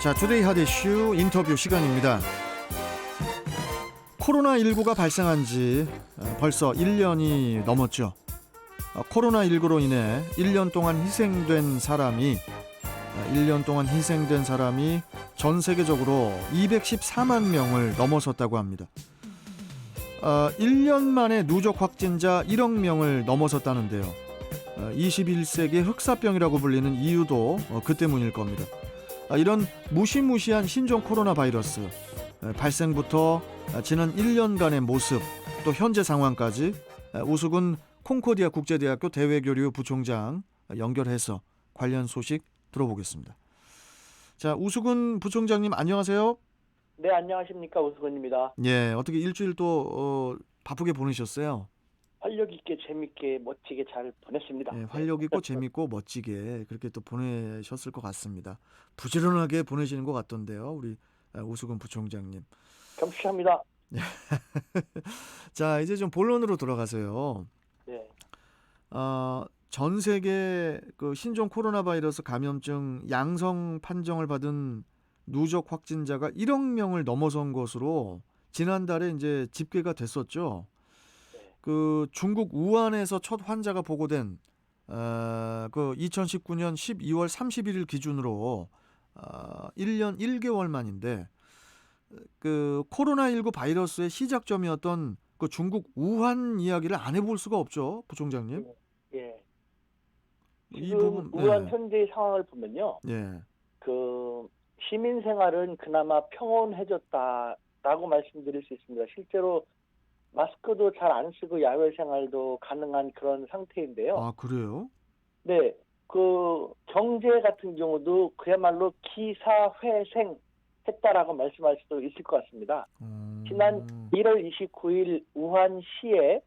자, 투데이 핫 이슈 인터뷰 시간입니다. 코로나19가 발생한 지 벌써 1년이 넘었죠. 코로나19로 인해 1년 동안 희생된 사람이 전 세계적으로 214만 명을 넘어섰다고 합니다. 1년 만에 누적 확진자 1억 명을 넘어섰다는데요. 21세기 흑사병이라고 불리는 이유도 그 때문일 겁니다. 이런 무시무시한 신종 코로나 바이러스 발생부터 지난 1년간의 모습, 또 현재 상황까지 우수근 콩코디아 국제대학교 대외교류 부총장 연결해서 관련 소식 들어보겠습니다. 자, 우수근 부총장님 안녕하세요. 네, 안녕하십니까. 우수근입니다. 예, 어떻게 일주일 또 바쁘게 보내셨어요? 활력 있게 재밌게 멋지게 잘 보냈습니다. 예, 활력 있고 재밌고 멋지게 그렇게 또 보내셨을 것 같습니다. 부지런하게 보내시는 것 같던데요, 우리 우수근 부총장님. 감사합니다. 자, 이제 좀 본론으로 들어가세요. 네. 전 세계 그 신종 코로나 바이러스 감염증 양성 판정을 받은 누적 확진자가 1억 명을 넘어선 것으로 지난달에 이제 집계가 됐었죠. 그 중국 우한에서 첫 환자가 보고된 그 2019년 12월 31일 기준으로 1년 1개월 만인데 그 코로나19 바이러스의 시작점이었던 그 중국 우한 이야기를 안 해볼 수가 없죠, 부총장님. 예. 이 지금 부분, 우한 네. 현재의 상황을 보면요. 예. 그 시민 생활은 그나마 평온해졌다라고 말씀드릴 수 있습니다. 실제로 마스크도 잘 안 쓰고 야외 생활도 가능한 그런 상태인데요. 아, 그래요? 네. 그 경제 같은 경우도 그야말로 기사회생 했다라고 말씀할 수도 있을 것 같습니다. 지난 1월 29일 우한시에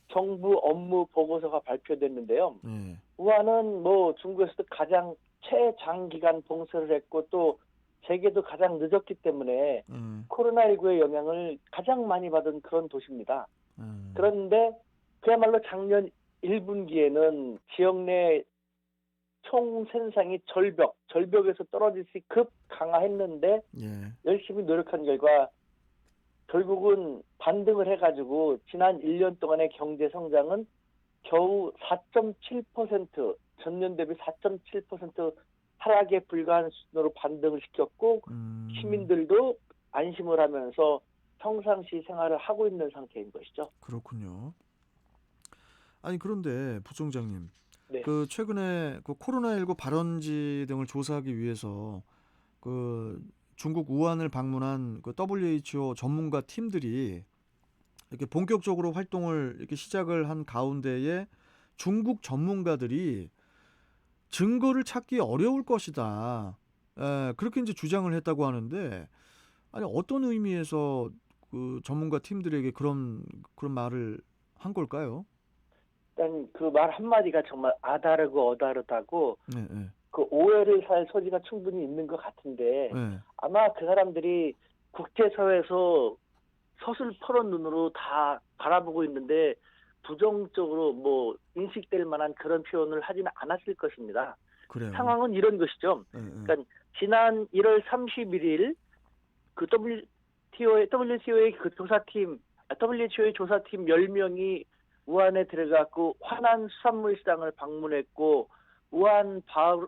정부 업무 보고서가 발표됐는데요. 예. 우한은 뭐 중국에서도 가장 최장기간 봉쇄를 했고 또 세계도 가장 늦었기 때문에 코로나19의 영향을 가장 많이 받은 그런 도시입니다. 그런데 그야말로 작년 1분기에는 지역 내 총생산이 절벽에서 떨어지듯이 급 강화했는데 예. 열심히 노력한 결과 결국은 반등을 해가지고 지난 1년 동안의 경제 성장은 겨우 4.7%, 전년 대비 4.7% 하락에 불과한 수준으로 반등을 시켰고 시민들도 안심을 하면서 평상시 생활을 하고 있는 상태인 것이죠. 그렇군요. 아니, 그런데 부총장님, 네. 그 최근에 그 코로나19 발원지 등을 조사하기 위해서 그 중국 우한을 방문한 그 WHO 전문가 팀들이 이렇게 본격적으로 활동을 이렇게 시작을 한 가운데에 중국 전문가들이 증거를 찾기 어려울 것이다. 그렇게 이제 주장을 했다고 하는데, 아니 어떤 의미에서 그 전문가 팀들에게 그런 말을 한 걸까요? 일단 그 말 한마디가 정말 아다르고 어다르다고 네, 네. 그 오해를 살 소지가 충분히 있는 것 같은데 네. 아마 그 사람들이 국제사회에서 서슬퍼런 눈으로 다 바라보고 있는데 부정적으로 뭐 인식될 만한 그런 표현을 하지는 않았을 것입니다. 그래요. 상황은 이런 것이죠. 네, 네. 그러니까 지난 1월 31일 그 WTO의 그 WHO의 조사팀 10명이 우한에 들어갔고 화난 수산물 시장을 방문했고 우한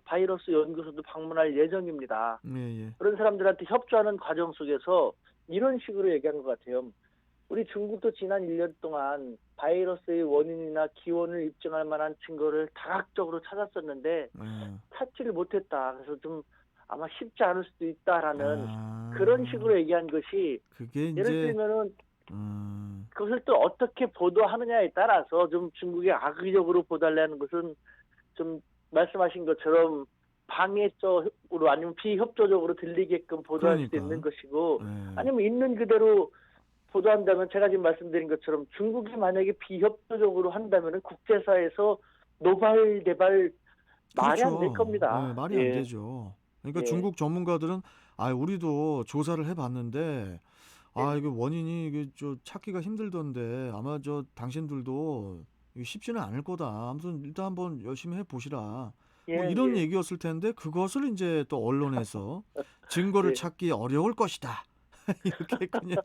바이러스 연구소도 방문할 예정입니다. 예, 예. 그런 사람들한테 협조하는 과정 속에서 이런 식으로 얘기한 것 같아요. 우리 중국도 지난 1년 동안 바이러스의 원인이나 기원을 입증할 만한 증거를 다각적으로 찾았었는데 찾지를 못했다. 그래서 좀 아마 쉽지 않을 수도 있다라는 그런 식으로 얘기한 것이 그게 이제 예를 들면은 그것을 또 어떻게 보도하느냐에 따라서 좀 중국이 악의적으로 보도하려는 것은 좀 말씀하신 것처럼 방해적으로 아니면 비협조적으로 들리게끔 보도할 수도 있는 것이고 아니면 있는 그대로 보도한다면 제가 지금 말씀드린 것처럼 중국이 만약에 비협조적으로 한다면 국제사회에서 노발대발 말이 그렇죠. 안 될 겁니다. 네, 말이 안 되죠. 그러니까 중국 전문가들은 우리도 조사를 해봤는데 이게 원인이 이게 찾기가 힘들던데 아마 당신들도 이게 쉽지는 않을 거다. 아무튼 일단 한번 열심히 해보시라. 예, 뭐 이런 예. 얘기였을 텐데 그것을 이제 또 언론에서 증거를 예. 찾기 어려울 것이다. 이렇게 그냥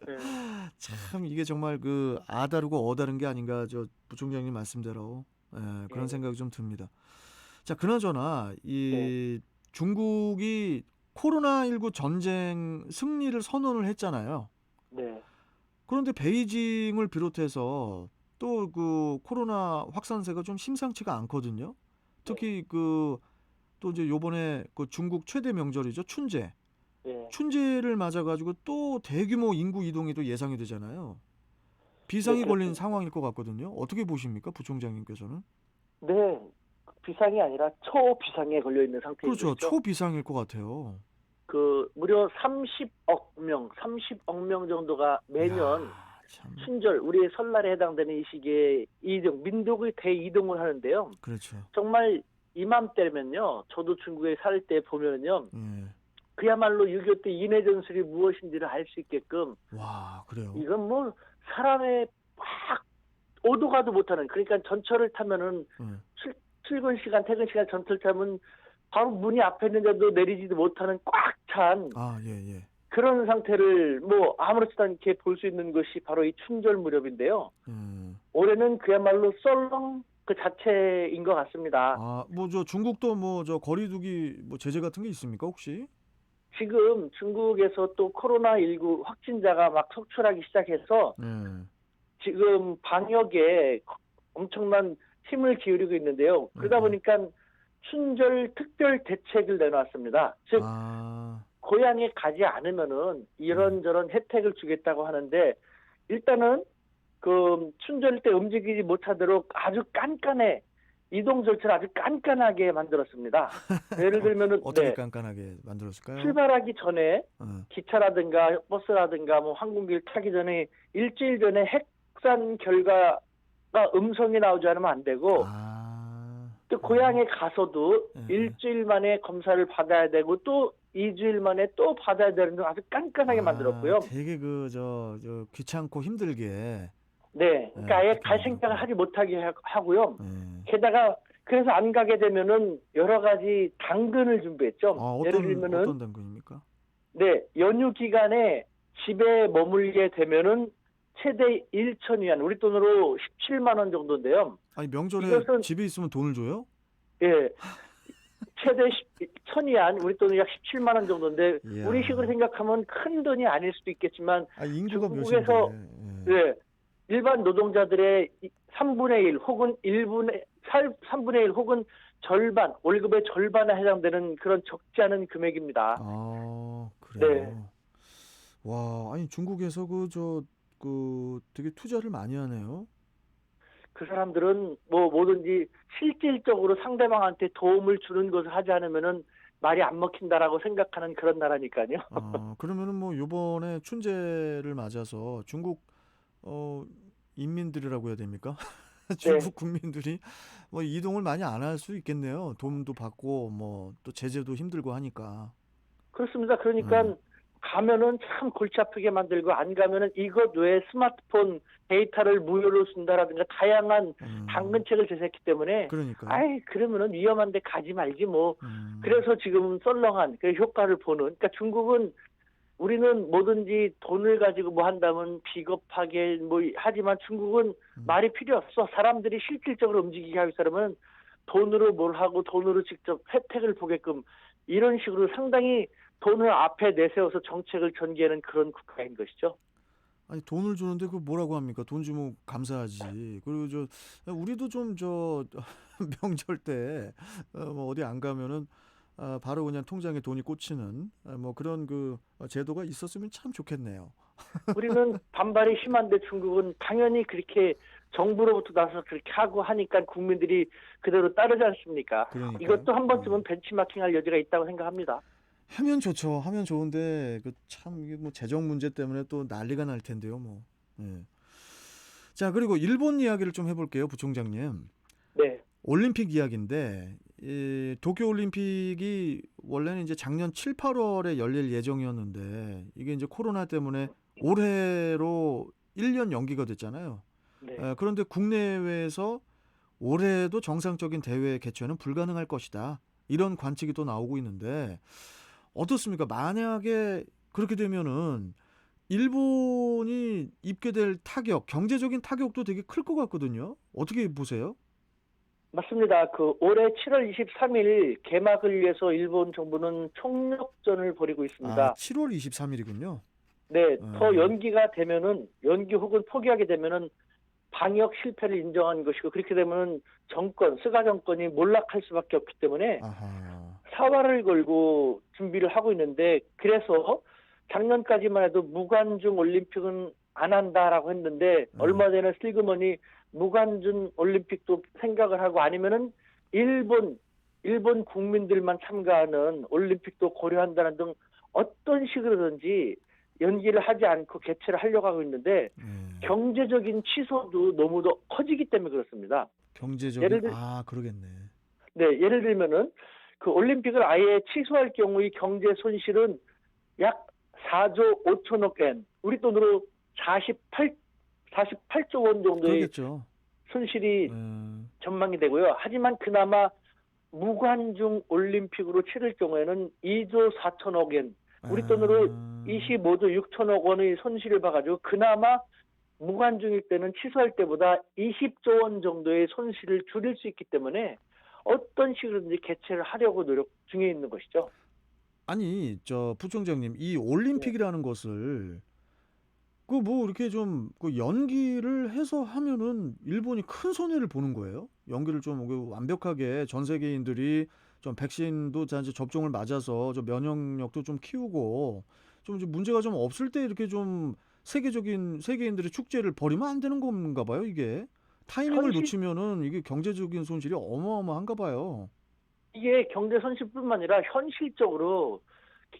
예. 참 이게 정말 그 아다르고 어다른 게 아닌가 저 부총장님 말씀대로 그런 예. 생각이 좀 듭니다. 자, 그나저나 네. 이 중국이 코로나19 전쟁 승리를 선언을 했잖아요. 네. 그런데 베이징을 비롯해서 또 그 코로나 확산세가 좀 심상치가 않거든요. 네. 특히 그 또 이제 요번에 그 중국 최대 명절이죠. 춘제. 네. 춘제를 맞아가지고 또 대규모 인구 이동이 또 예상이 되잖아요. 네, 비상이 걸린 그렇습니다. 상황일 것 같거든요. 어떻게 보십니까, 부총장님께서는? 네. 비상이 아니라 초비상에 걸려 있는 상태인 그렇죠. 것이죠. 초비상일 것 같아요. 그 무려 30억 명 정도가 매년 야, 참. 신절 우리의 설날에 해당되는 이 시기에 이동 민족의 대이동을 하는데요. 그렇죠. 정말 이맘때면요. 저도 중국에 살 때 보면요. 예. 그야말로 6.25 때 인해 전술이 무엇인지를 알 수 있게끔 와, 그래요. 이건 뭐 사람의 막 오도 가도 못하는 그러니까 전철을 타면은 예. 출근 시간 퇴근 시간 전철 타면 바로 문이 앞에 있는데도 내리지도 못하는 꽉 찬 아, 예, 예. 그런 상태를 뭐 아무렇지도 않게 볼 수 있는 것이 바로 이 춘절 무렵인데요. 올해는 그야말로 썰렁 그 자체인 것 같습니다. 아, 뭐 저 중국도 뭐 저 거리두기 뭐 제재 같은 게 있습니까, 혹시? 지금 중국에서 또 코로나19 확진자가 막 속출하기 시작해서 예. 지금 방역에 엄청난 힘을 기울이고 있는데요. 그러다 예. 보니까 춘절 특별 대책을 내놨습니다. 즉 아, 고향에 가지 않으면은 이런저런 혜택을 주겠다고 하는데 일단은 그 춘절 때 움직이지 못하도록 아주 깐깐해 이동 절차를 아주 깐깐하게 만들었습니다. 예를 들면은 어떻게 네, 깐깐하게 만들었을까요? 출발하기 전에 어. 기차라든가 버스라든가 뭐 항공기를 타기 전에 일주일 전에 핵산 결과가 음성이 나오지 않으면 안 되고 아, 또 그래요? 고향에 가서도 예, 예. 일주일 만에 검사를 받아야 되고 또 2주일 만에 또 받아야 되는 등 아주 깐깐하게 만들었고요. 되게 그 저 귀찮고 힘들게 네, 그러니까 아예 그렇게 갈 생각을 만들었구나. 하지 못하게 하고요. 예. 게다가 그래서 안 가게 되면은 여러 가지 당근을 준비했죠. 아, 예를 어떤 들면은 당근입니까? 네, 연휴 기간에 집에 머물게 되면은 최대 1,000위안, 우리 돈으로 17만 원 정도인데요. 아니, 명절에 이것은 집에 있으면 돈을 줘요? 예, 최대 1,000위안, 우리 돈으로 약 17만 원 정도인데 이야. 우리식으로 생각하면 큰 돈이 아닐 수도 있겠지만 아, 인구가 중국에서 몇인데. 예. 네, 일반 노동자들의 3분의 1 혹은 3분의 1 혹은 절반, 월급의 절반에 해당되는 그런 적지 않은 금액입니다. 아, 네. 그래요. 와, 아니 중국에서 그 되게 투자를 많이 하네요. 그 사람들은 뭐 뭐든지 실질적으로 상대방한테 도움을 주는 것을 하지 않으면은 말이 안 먹힌다라고 생각하는 그런 나라니까요. 그러면은 뭐 요번에 춘제를 맞아서 중국 어 인민들이라고 해야 됩니까? 네, 중국 국민들이 뭐 이동을 많이 안 할 수 있겠네요. 돈도 받고 뭐 또 제재도 힘들고 하니까. 그렇습니다. 음. 그러니까 가면은 참 골치 아프게 만들고 안 가면은 이것 외에 스마트폰 데이터를 무료로 준다라든가 다양한 당근책을 제시했기 때문에 그러니까요. 아이 그러면은 위험한데 가지 말지 뭐. 음. 그래서 지금 썰렁한 그 효과를 보는. 그러니까 중국은 우리는 뭐든지 돈을 가지고 뭐 한다면 비겁하게 뭐 하지만 중국은 말이 필요 없어. 사람들이 실질적으로 움직이게 하기 위해서는 돈으로 뭘 하고 돈으로 직접 혜택을 보게끔 이런 식으로 상당히 돈을 앞에 내세워서 정책을 전개하는 그런 국가인 것이죠. 아니 돈을 주는데 그 뭐라고 합니까? 돈 주면 감사하지. 그리고 우리도 좀 명절 때 뭐 어디 안 가면은 바로 그냥 통장에 돈이 꽂히는 뭐 그런 그 제도가 있었으면 참 좋겠네요. 우리는 반발이 심한데 중국은 당연히 그렇게 정부로부터 나서 그렇게 하고 하니까 국민들이 그대로 따르지 않습니까? 그러니까요. 이것도 한 번쯤은 벤치마킹할 여지가 있다고 생각합니다. 하면 좋죠. 하면 좋은데 그 참 이게 뭐 재정 문제 때문에 또 난리가 날 텐데요, 뭐. 예. 자, 그리고 일본 이야기를 좀 해볼게요, 부총장님. 네, 올림픽 이야기인데 이 도쿄 올림픽이 원래는 이제 작년 7, 8월에 열릴 예정이었는데 이게 이제 코로나 때문에 올해로 1년 연기가 됐잖아요. 네, 그런데 국내외에서 올해도 정상적인 대회 개최는 불가능할 것이다. 이런 관측이 또 나오고 있는데 어떻습니까? 만약에 그렇게 되면은 일본이 입게 될 타격, 경제적인 타격도 되게 클 것 같거든요. 어떻게 보세요? 맞습니다. 올해 7월 23일 개막을 위해서 일본 정부는 총력전을 벌이고 아, 있습니다. 7월 23일이군요. 네, 더 어, 연기가 되면은 연기 혹은 포기하게 되면은 방역 실패를 인정한 것이고 그렇게 되면은 스가 정권이 몰락할 수밖에 없기 때문에 아하. 사활을 걸고 준비를 하고 있는데 그래서 작년까지만 해도 무관중 올림픽은 안 한다라고 했는데 예. 얼마 전에 슬그머니 무관중 올림픽도 생각을 하고 아니면은 일본 국민들만 참가하는 올림픽도 고려한다는 등 어떤 식으로든지 연기를 하지 않고 개최를 하려고 하고 있는데 예. 경제적인 취소도 너무도 커지기 때문에 그렇습니다. 경제적인 예를 들 그러겠네. 네, 예를 들면은 올림픽을 아예 취소할 경우의 경제 손실은 약 4조 5천억 엔, 우리 돈으로 48조 원 정도의 그러겠죠. 손실이 예. 전망이 되고요. 하지만 그나마 무관중 올림픽으로 치를 경우에는 2조 4천억 엔, 우리 돈으로 아, 25조 6천억 원의 손실을 봐가지고 그나마 무관중일 때는 취소할 때보다 20조 원 정도의 손실을 줄일 수 있기 때문에 어떤 식으로든지 개최를 하려고 노력 중에 있는 것이죠. 아니, 부총장님, 이 네. 올림픽이라는 것을 뭐 이렇게 좀 연기를 해서 하면은 일본이 큰 손해를 보는 거예요? 연기를 좀 완벽하게 전 세계인들이 좀 백신도 다 이제 접종을 맞아서 좀 면역력도 좀 키우고 좀 이제 문제가 좀 없을 때 이렇게 좀 세계인들의 축제를 벌이면 안 되는 건가 봐요, 이게. 타이밍을 현실 놓치면은 이게 경제적인 손실이 어마어마한가 봐요. 이게 경제 손실뿐만 아니라 현실적으로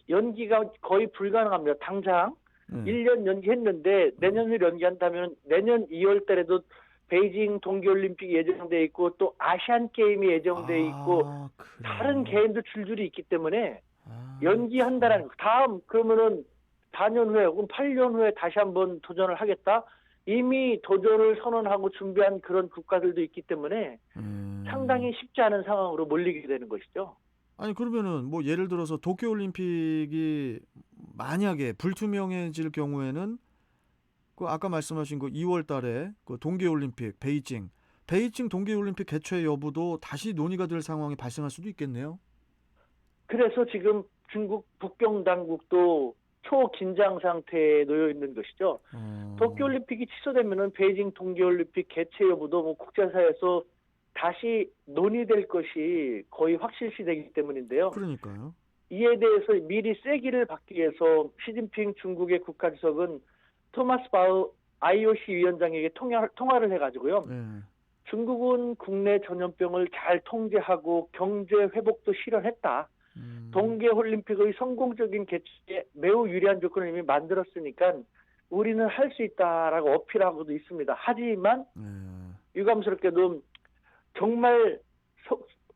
연기가 거의 불가능합니다. 당장 예. 1년 연기했는데 내년을 연기한다면 내년 2월 달에도 베이징 동계올림픽이 예정돼 있고 또 아시안 게임이 예정돼 있고 아, 다른 그래요. 개인도 줄줄이 있기 때문에 참. 연기한다는 거. 다음 그러면은 4년 후에 혹은 8년 후에 다시 한번 도전을 하겠다. 이미 도전을 선언하고 준비한 그런 국가들도 있기 때문에 음. 상당히 쉽지 않은 상황으로 몰리게 되는 것이죠. 아니 그러면은 뭐 예를 들어서 도쿄 올림픽이 만약에 불투명해질 경우에는 아까 말씀하신 2월 달에 동계 올림픽 베이징 동계 올림픽 개최 여부도 다시 논의가 될 상황이 발생할 수도 있겠네요. 그래서 지금 중국 북경 당국도 초긴장 상태에 놓여 있는 것이죠. 어. 도쿄올림픽이 취소되면은 베이징 동계올림픽 개최 여부도 국제사회에서 다시 논의될 것이 거의 확실시 되기 때문인데요. 그러니까요. 이에 대해서 미리 쐐기를 받기 위해서 시진핑 중국의 국가주석은 토마스 바흐 IOC 위원장에게 통화를 해가지고요. 네. 중국은 국내 전염병을 잘 통제하고 경제 회복도 실현했다. 음. 동계올림픽의 성공적인 개최에 매우 유리한 조건을 이미 만들었으니까 우리는 할 수 있다라고 어필하고도 있습니다. 하지만 네. 유감스럽게도 정말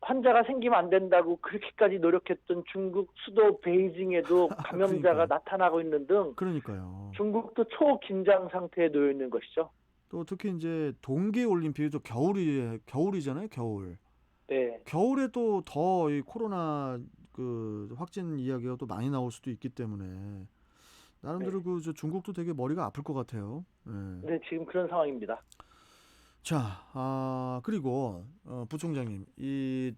환자가 생기면 안 된다고 그렇게까지 노력했던 중국 수도 베이징에도 감염자가 그러니까요. 나타나고 있는 등 그러니까요. 중국도 초긴장 상태에 놓여 있는 것이죠. 또 특히 이제 동계 올림픽이 또 겨울이잖아요, 겨울. 네, 겨울에 또 더 이 코로나 확진 이야기가 또 많이 나올 수도 있기 때문에 네, 나름대로 중국도 되게 머리가 아플 것 같아요. 예. 네, 지금 그런 상황입니다. 자, 그리고 부총장님, 이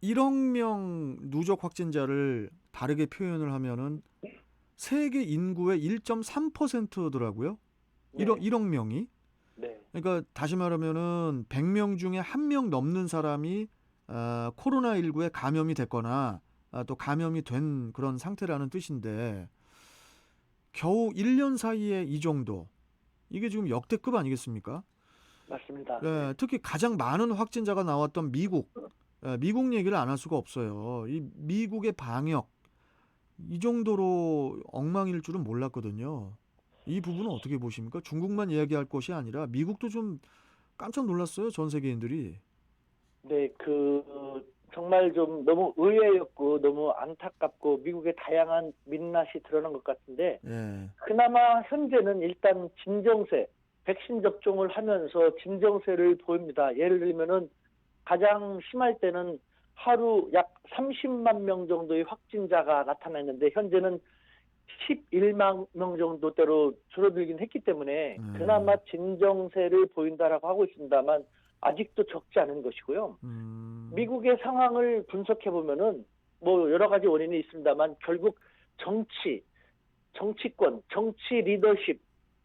1억 명 누적 확진자를 다르게 표현을 하면은 세계 인구의 1.3%더라고요. 네, 1억 명이. 네, 그러니까 다시 말하면은 100명 중에 1명 넘는 사람이 코로나19에 감염이 됐거나 또 감염이 된 그런 상태라는 뜻인데 겨우 1년 사이에 이 정도. 이게 지금 역대급 아니겠습니까? 맞습니다. 네. 예, 특히 가장 많은 확진자가 나왔던 미국. 미국 얘기를 안 할 수가 없어요. 이 미국의 방역 이 정도로 엉망일 줄은 몰랐거든요. 이 부분은 어떻게 보십니까? 중국만 이야기할 것이 아니라 미국도 좀 깜짝 놀랐어요. 전 세계인들이. 네, 정말 좀 너무 의외였고 너무 안타깝고 미국의 다양한 민낯이 드러난 것 같은데 예. 그나마 현재는 일단 진정세, 백신 접종을 하면서 진정세를 보입니다. 예를 들면은 가장 심할 때는 하루 약 30만 명 정도의 확진자가 나타났는데 현재는 11만 명 정도대로 줄어들긴 했기 때문에 그나마 진정세를 보인다라고 하고 있습니다만 아직도 적지 않은 것이고요. 미국의 상황을 분석해 보면은 뭐 여러 가지 원인이 있습니다만 결국 정치권, 정치 리더십,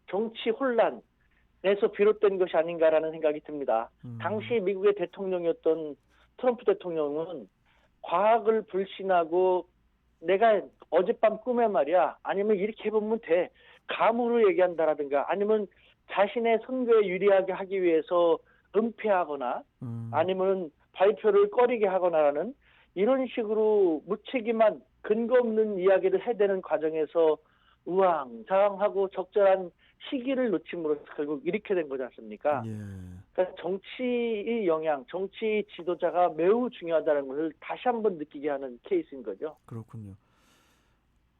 정치 혼란에서 비롯된 것이 아닌가라는 생각이 듭니다. 당시 미국의 대통령이었던 트럼프 대통령은 과학을 불신하고 내가 어젯밤 꿈에 말이야 아니면 이렇게 해보면 돼 감으로 얘기한다라든가 아니면 자신의 선거에 유리하게 하기 위해서 은폐하거나 아니면 발표를 꺼리게 하거나라는 이런 식으로 무책임한 근거 없는 이야기를 해대는 과정에서 우왕좌왕하고 적절한 시기를 놓침으로써 결국 이렇게 된 거지 않습니까? 예. 그러니까 정치의 영향, 정치 지도자가 매우 중요하다는 것을 다시 한번 느끼게 하는 케이스인 거죠. 그렇군요.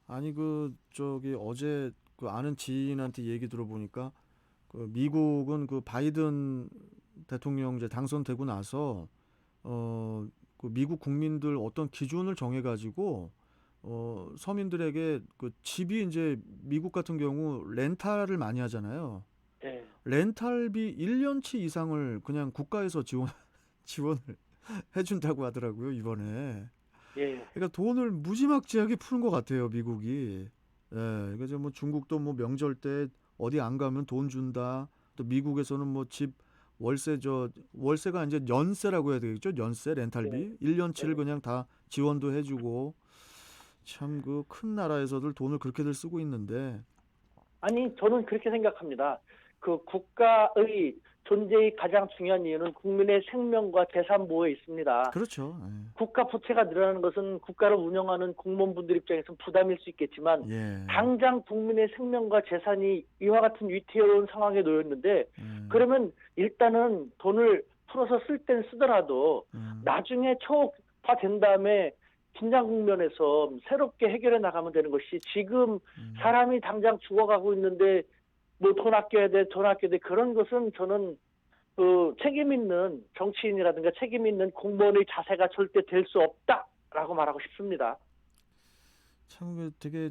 아니 어제 그 아는 지인한테 얘기 들어보니까 그 미국은 그 바이든 대통령 이제 당선되고 나서 그 미국 국민들 어떤 기준을 정해가지고 서민들에게 그 집이 이제 미국 같은 경우 렌탈을 많이 하잖아요. 네. 렌탈비 1년치 이상을 그냥 국가에서 지원을 해준다고 하더라고요, 이번에. 예. 그러니까 돈을 무지막지하게 푸는 것 같아요, 미국이. 예, 그래서 뭐 중국도 뭐 명절 때 어디 안 가면 돈 준다. 또 미국에서는 뭐 집 월세가 이제 연세라고 해야 되겠죠? 연세, 렌탈비. 1년치를 네. 그냥 다 지원도 해주고. 참 그 큰 나라에서들 돈을 그렇게들 쓰고 있는데. 아니, 저는 그렇게 생각합니다. 그 국가의 존재의 가장 중요한 이유는 국민의 생명과 재산 보호에 있습니다. 그렇죠. 국가 부채가 늘어나는 것은 국가를 운영하는 공무원분들 입장에서는 부담일 수 있겠지만 예. 당장 국민의 생명과 재산이 이와 같은 위태로운 상황에 놓였는데 그러면 일단은 돈을 풀어서 쓸 땐 쓰더라도 나중에 초과된 다음에 긴장 국면에서 새롭게 해결해 나가면 되는 것이 지금 사람이 당장 죽어가고 있는데 뭐 돈 아껴야 돼 그런 것은 저는 그 책임 있는 정치인이라든가 책임 있는 공무원의 자세가 절대 될 수 없다라고 말하고 싶습니다. 참 되게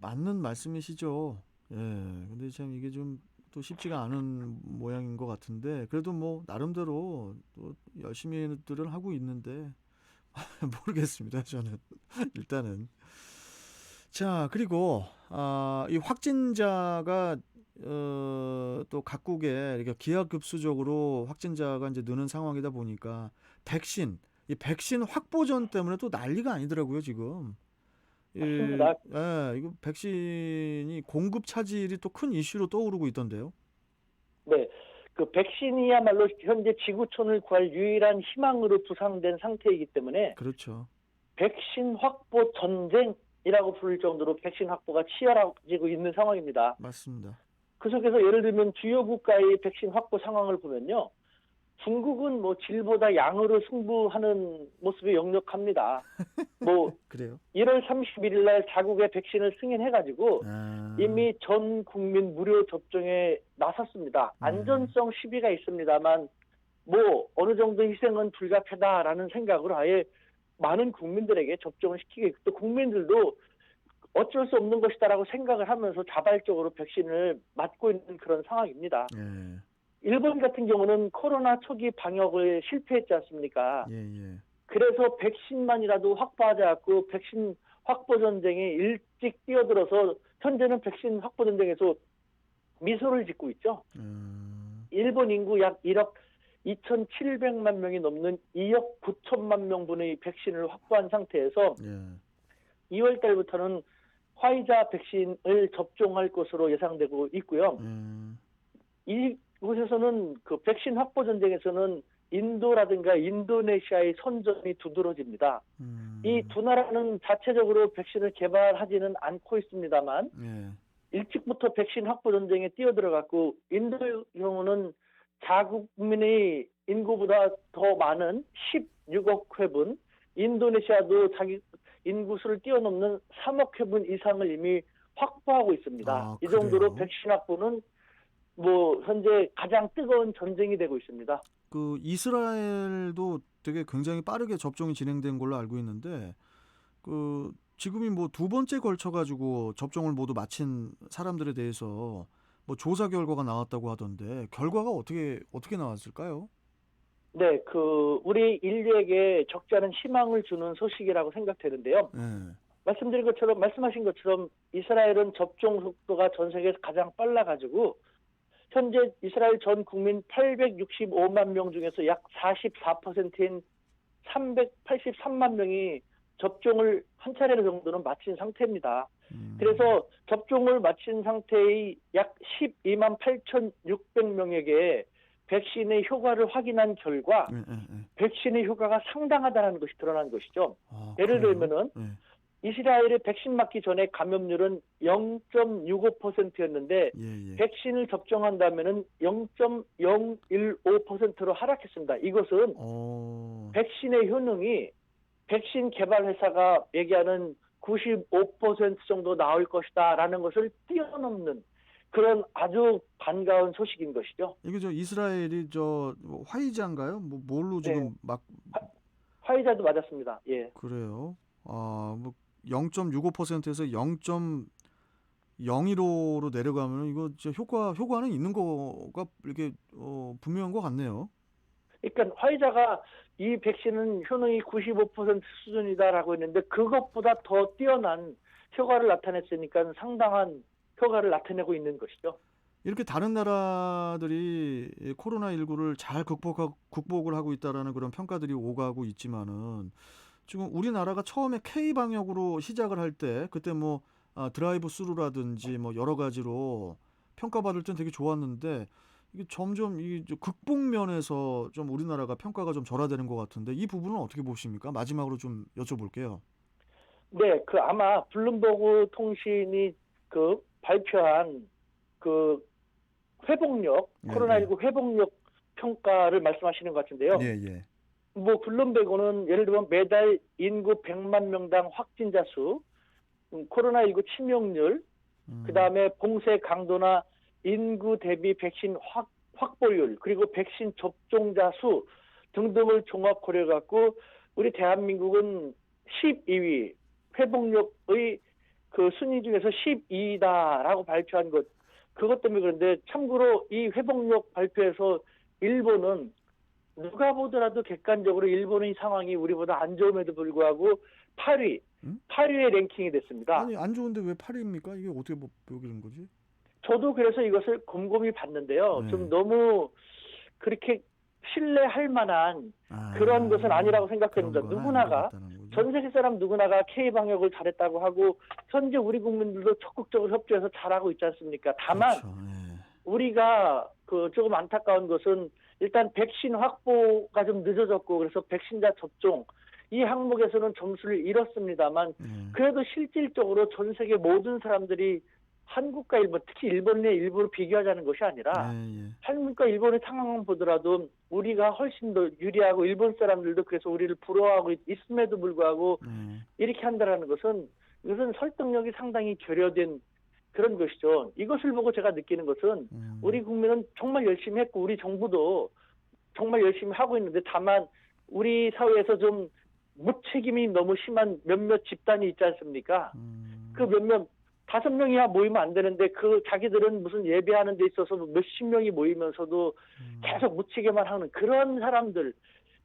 맞는 말씀이시죠. 예. 근데 참 이게 좀 또 쉽지가 않은 모양인 것 같은데 그래도 뭐 나름대로 또 열심히들은 하고 있는데 모르겠습니다. 저는 일단은. 자, 그리고 이 확진자가 또 각국에 이렇게 기하급수적으로 확진자가 이제 느는 상황이다 보니까 이 백신 확보전 때문에 또 난리가 아니더라고요, 지금. 맞습니다. 이거 백신이 공급 차질이 또 큰 이슈로 떠오르고 있던데요. 네. 그 백신이야말로 현재 지구촌을 구할 유일한 희망으로 부상된 상태이기 때문에 그렇죠. 백신 확보 전쟁이라고 부를 정도로 백신 확보가 치열해지고 있는 상황입니다. 맞습니다. 그 속에서 예를 들면 주요 국가의 백신 확보 상황을 보면요. 중국은 뭐 질보다 양으로 승부하는 모습이 역력합니다. 뭐 그래요? 1월 31일 날 자국의 백신을 승인해가지고 이미 전 국민 무료 접종에 나섰습니다. 안전성 시비가 있습니다만 뭐 어느 정도 희생은 불가피하다라는 생각으로 아예 많은 국민들에게 접종을 시키게 또 국민들도 어쩔 수 없는 것이다라고 생각을 하면서 자발적으로 백신을 맞고 있는 그런 상황입니다. 예. 일본 같은 경우는 코로나 초기 방역을 실패했지 않습니까? 예. 그래서 백신만이라도 확보하지 않고 백신 확보 전쟁에 일찍 뛰어들어서 현재는 백신 확보 전쟁에서 미소를 짓고 있죠. 일본 인구 약 1억 2,700만 명이 넘는 2억 9천만 명분의 백신을 확보한 상태에서 2월 달부터는 화이자 백신을 접종할 것으로 예상되고 있고요. 이곳에서는 그 백신 확보 전쟁에서는 인도라든가 인도네시아의 선전이 두드러집니다. 이 두 나라는 자체적으로 백신을 개발하지는 않고 있습니다만 일찍부터 백신 확보 전쟁에 뛰어들어갔고 인도의 경우는 자국 국민의 인구보다 더 많은 16억 회분, 인도네시아도 자기 인구수를 뛰어넘는 3억 회분 이상을 이미 확보하고 있습니다. 이 정도로 백신 확보는 뭐 현재 가장 뜨거운 전쟁이 되고 있습니다. 그 이스라엘도 되게 굉장히 빠르게 접종이 진행된 걸로 알고 있는데 그 지금이 뭐 두 번째 걸쳐 가지고 접종을 모두 마친 사람들에 대해서 뭐 조사 결과가 나왔다고 하던데 결과가 어떻게 나왔을까요? 네, 우리 인류에게 적지 않은 희망을 주는 소식이라고 생각되는데요. 예. 말씀하신 것처럼 이스라엘은 접종 속도가 전 세계에서 가장 빨라가지고 현재 이스라엘 전 국민 865만 명 중에서 약 44%인 383만 명이 접종을 한 차례 정도는 마친 상태입니다. 그래서 접종을 마친 상태의 약 12만 8,600명에게 백신의 효과를 확인한 결과 예, 예, 예. 백신의 효과가 상당하다는 것이 드러난 것이죠. 아, 예를 그래요? 들면은 예. 이스라엘의 백신 맞기 전에 감염률은 0.65%였는데 예, 예. 백신을 접종한다면은 0.015%로 하락했습니다. 이것은 백신의 효능이 백신 개발 회사가 얘기하는 95% 정도 나올 것이다라는 것을 뛰어넘는 그런 아주 반가운 소식인 것이죠. 이게 저 이스라엘이 뭐 화이자인가요? 뭐 뭘로 네, 지금 막 화이자도 맞았습니다. 예. 그래요? 뭐 0.65%에서 0.015로 내려가면 이거 진짜 효과는 있는 거가 이렇게 분명한 것 같네요. 그러니까 화이자가 이 백신은 효능이 95% 수준이다라고 했는데 그것보다 더 뛰어난 효과를 나타냈으니까 상당한 효과를 나타내고 있는 것이죠. 이렇게 다른 나라들이 코로나19를 잘 극복을 하고 있다라는 그런 평가들이 오가고 있지만은 지금 우리나라가 처음에 K 방역으로 시작을 할 때 그때 뭐 드라이브 스루라든지 뭐 여러 가지로 평가받을 땐 되게 좋았는데 이게 점점 이 극복 면에서 좀 우리나라가 평가가 좀 절하되는 것 같은데 이 부분은 어떻게 보십니까? 마지막으로 좀 여쭤볼게요. 네, 아마 블룸버그 통신이 발표한 그 회복력, 예, 코로나19 회복력 평가를 말씀하시는 것 같은데요. 예, 예. 뭐 블룸버그는 예를 들면 매달 인구 100만 명당 확진자 수, 코로나19 치명률, 그다음에 봉쇄 강도나 인구 대비 백신 확보율, 그리고 백신 접종자 수 등등을 종합 고려 갖고 우리 대한민국은 12위, 회복력의 순위 중에서 12위다라고 발표한 것. 그것 때문에 그런데 참고로 이 회복력 발표에서 일본은 누가 보더라도 객관적으로 일본의 상황이 우리보다 안 좋음에도 불구하고 8위의 랭킹이 됐습니다. 아니 안 좋은데 왜 8위입니까? 이게 어떻게 뭐 여기는 거지? 저도 그래서 이것을 곰곰이 봤는데요. 네. 좀 너무 그렇게 신뢰할 만한 그런 것은 아니라고 생각됩니다. 누구나가 전 세계 사람 누구나가 K 방역을 잘했다고 하고 현재 우리 국민들도 적극적으로 협조해서 잘하고 있지 않습니까? 다만 그렇죠. 예. 우리가 조금 안타까운 것은 일단 백신 확보가 좀 늦어졌고 그래서 백신자 접종 이 항목에서는 점수를 잃었습니다만 그래도 실질적으로 전 세계 모든 사람들이 한국과 일본, 특히 일본의 일부로 비교하자는 것이 아니라 한국과 일본의 상황을 보더라도 우리가 훨씬 더 유리하고 일본 사람들도 그래서 우리를 부러워하고 있음에도 불구하고 이렇게 한다는 것은 이것은 설득력이 상당히 결여된 그런 것이죠. 이것을 보고 제가 느끼는 것은 우리 국민은 정말 열심히 했고 우리 정부도 정말 열심히 하고 있는데 다만 우리 사회에서 좀 무책임이 너무 심한 몇몇 집단이 있지 않습니까? 그 몇몇 5명 이하 모이면 안 되는데 자기들은 무슨 예배하는 데 있어서 몇십 명이 모이면서도 계속 무책임만 하는 그런 사람들,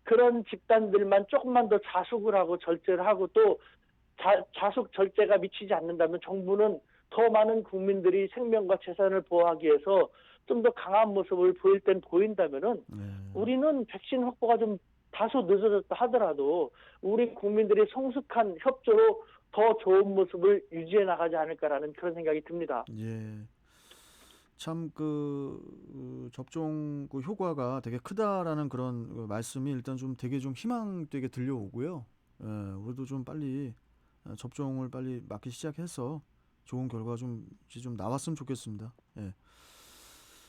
그런 집단들만 조금만 더 자숙을 하고 절제를 하고 또 자숙 절제가 미치지 않는다면 정부는 더 많은 국민들이 생명과 재산을 보호하기 위해서 좀 더 강한 모습을 보일 땐 보인다면은 우리는 백신 확보가 좀 다소 늦어졌다 하더라도 우리 국민들이 성숙한 협조로 더 좋은 모습을 유지해 나가지 않을까라는 그런 생각이 듭니다. 예. 참 접종 효과가 되게 크다라는 그런 말씀이 일단 좀 되게 좀 희망되게 들려오고요. 예, 우리도 좀 빨리 접종을 빨리 맞기 시작해서 좋은 결과 좀 나왔으면 좋겠습니다. 예.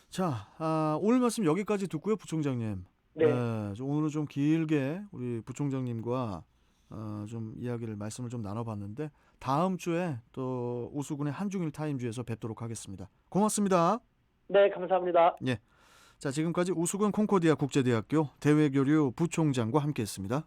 자, 오늘 말씀 여기까지 듣고요, 부총장님. 네. 오늘은 좀 길게 우리 부총장님과 좀 말씀을 좀 나눠봤는데 다음 주에 또 오수군의 한중일 타임즈에서 뵙도록 하겠습니다. 고맙습니다. 네, 감사합니다. 예. 자, 지금까지 우수근 콩코디아 국제대학교 대외교류 부총장과 함께했습니다.